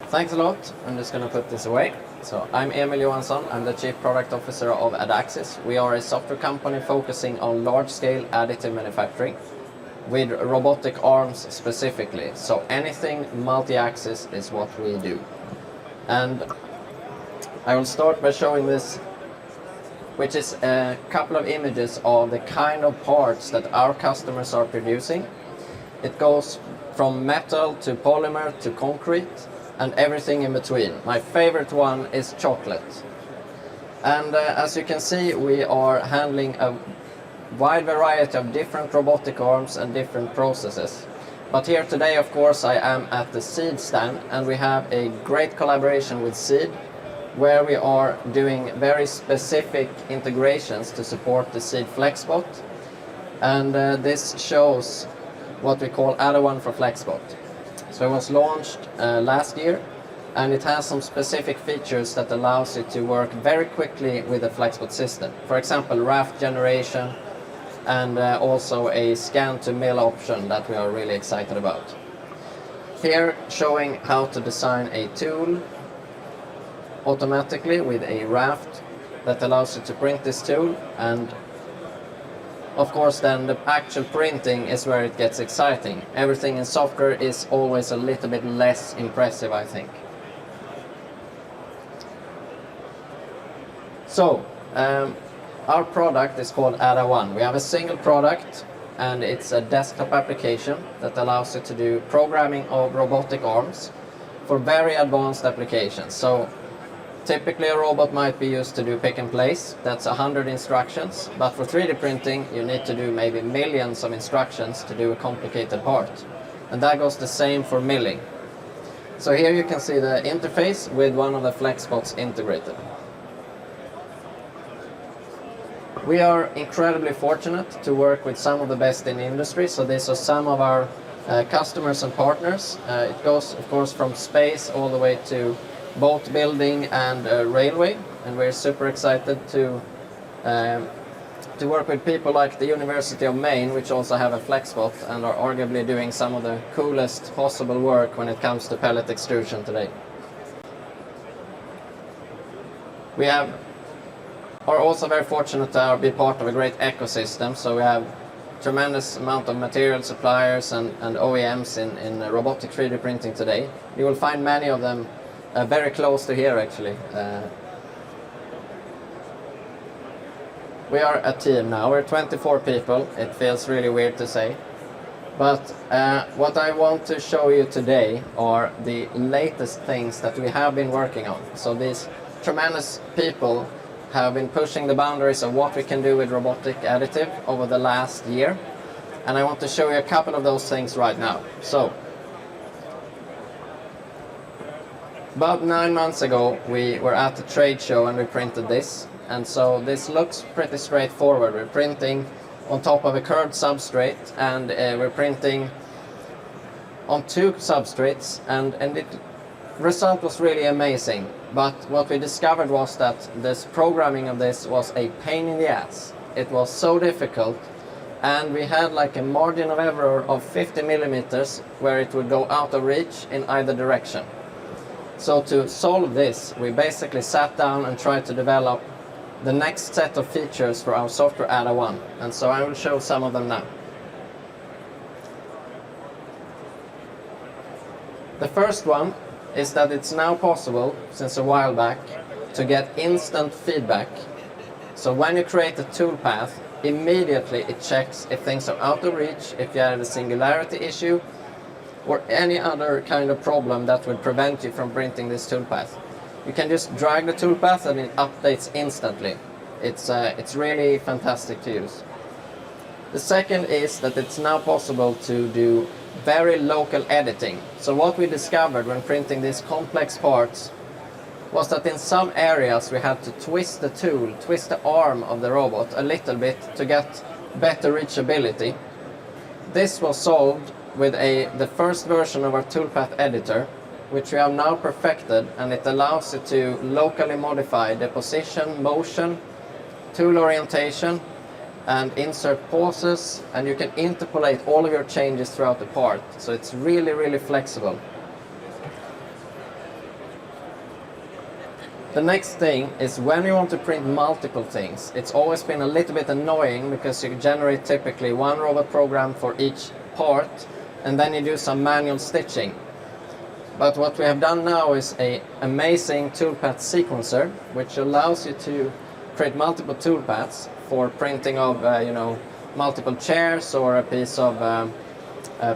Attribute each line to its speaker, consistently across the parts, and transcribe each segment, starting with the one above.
Speaker 1: Thanks a lot. I'm just going to put this away. So I'm Emil Johansson. I'm the Chief Product Officer of ADAXIS. We are a software company focusing on large-scale additive manufacturing with robotic arms specifically. So anything multi-axis is what we do. And I will start by showing this, which is a couple of images of the kind of parts that our customers are producing. It goes from metal to polymer to concrete and everything in between. My favorite one is chocolate. And as you can see, we are handling a wide variety of different robotic arms and different processes. But here today, of course, I am at the CEAD stand, and we have a great collaboration with CEAD, where we are doing very specific integrations to support the CEAD FlexBot. And this shows what we call AdaOne for FlexBot. So it was launched last year, and it has some specific features that allows it to work very quickly with the FlexBot system. For example, raft generation, and also a scan to mill option that we are really excited about. Here showing how to design a tool automatically with a raft that allows you to print this tool, and of course then the actual printing is where it gets exciting. Everything in software is always a little bit less impressive, I think. So our product is called AdaOne. We have a single product, and it's a desktop application that allows you to do programming of robotic arms for very advanced applications. So typically a robot might be used to do pick and place. That's 100 instructions. But for 3D printing, you need to do maybe millions of instructions to do a complicated part. And that goes the same for milling. So here you can see the interface with one of the FlexBots integrated. We are incredibly fortunate to work with some of the best in the industry. So these are some of our customers and partners. It goes, of course, from space all the way to boat building and railway, and we're super excited to work with people like the University of Maine, which also have a FlexBot and are arguably doing some of the coolest possible work when it comes to pellet extrusion today. We are also very fortunate to be part of a great ecosystem, so we have tremendous amount of material suppliers and OEMs in robotic 3D printing today. You will find many of them very close to here, actually. We are a team now. We're 24 people. It feels really weird to say. But what I want to show you today are the latest things that we have been working on. So these tremendous people have been pushing the boundaries of what we can do with robotic additive over the last year. And I want to show you a couple of those things right now. So, about 9 months ago, we were at the trade show and we printed this. And so this looks pretty straightforward. We're printing on top of a curved substrate, and we're printing on 2 substrates, and the result was really amazing. But what we discovered was that this programming of this was a pain in the ass. It was so difficult, and we had like a margin of error of 50 millimeters where it would go out of reach in either direction. So to solve this, we basically sat down and tried to develop the next set of features for our software AdaOne. And so I will show some of them now. The first one is that it's now possible, since a while back, to get instant feedback. So when you create a toolpath, immediately it checks if things are out of reach, if you have a singularity issue, or any other kind of problem that would prevent you from printing this toolpath. You can just drag the toolpath and it updates instantly. It's really fantastic to use. The second is that it's now possible to do very local editing. So what we discovered when printing these complex parts was that in some areas we had to twist the tool, twist the arm of the robot a little bit to get better reachability. This was solved with the first version of our toolpath editor, which we have now perfected, and it allows you to locally modify the position, motion, tool orientation, and insert pauses, and you can interpolate all of your changes throughout the part. So it's really, really flexible. The next thing is when you want to print multiple things. It's always been a little bit annoying because you generate typically one robot program for each part and then you do some manual stitching. But what we have done now is an amazing toolpath sequencer which allows you to create multiple toolpaths for printing of multiple chairs or a piece of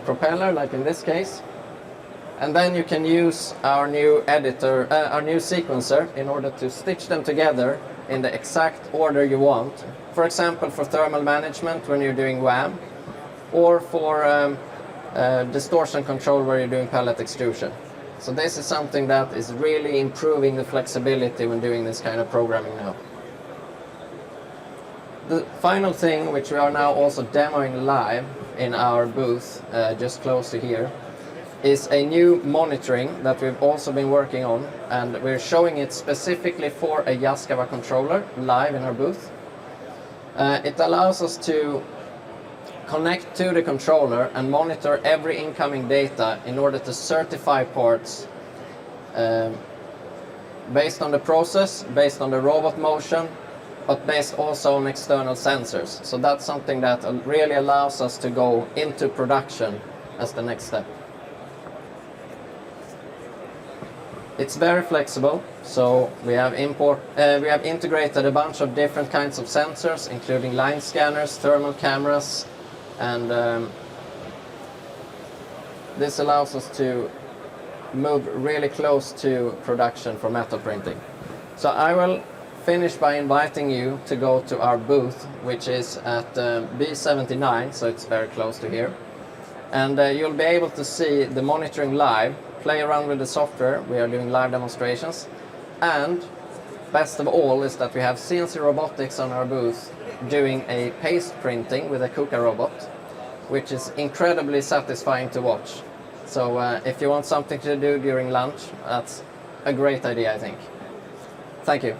Speaker 1: propeller, like in this case. And then you can use our new editor, our new sequencer, in order to stitch them together in the exact order you want. For example, for thermal management when you're doing WAM, or for distortion control where you're doing pellet extrusion. So this is something that is really improving the flexibility when doing this kind of programming now. The final thing, which we are now also demoing live in our booth just close to here, is a new monitoring that we've also been working on, and we're showing it specifically for a Yaskawa controller live in our booth. It allows us to connect to the controller and monitor every incoming data in order to certify parts based on the process, based on the robot motion, but based also on external sensors. So that's something that really allows us to go into production as the next step. It's very flexible, so we have integrated a bunch of different kinds of sensors, including line scanners, thermal cameras, and this allows us to move really close to production for metal printing. So I will finish by inviting you to go to our booth, which is at B79, so it's very close to here. And you'll be able to see the monitoring live, play around with the software. We are doing live demonstrations, and best of all is that we have CNC Robotics on our booth doing a paste printing with a KUKA robot, which is incredibly satisfying to watch. So if you want something to do during lunch, that's a great idea, I think. Thank you.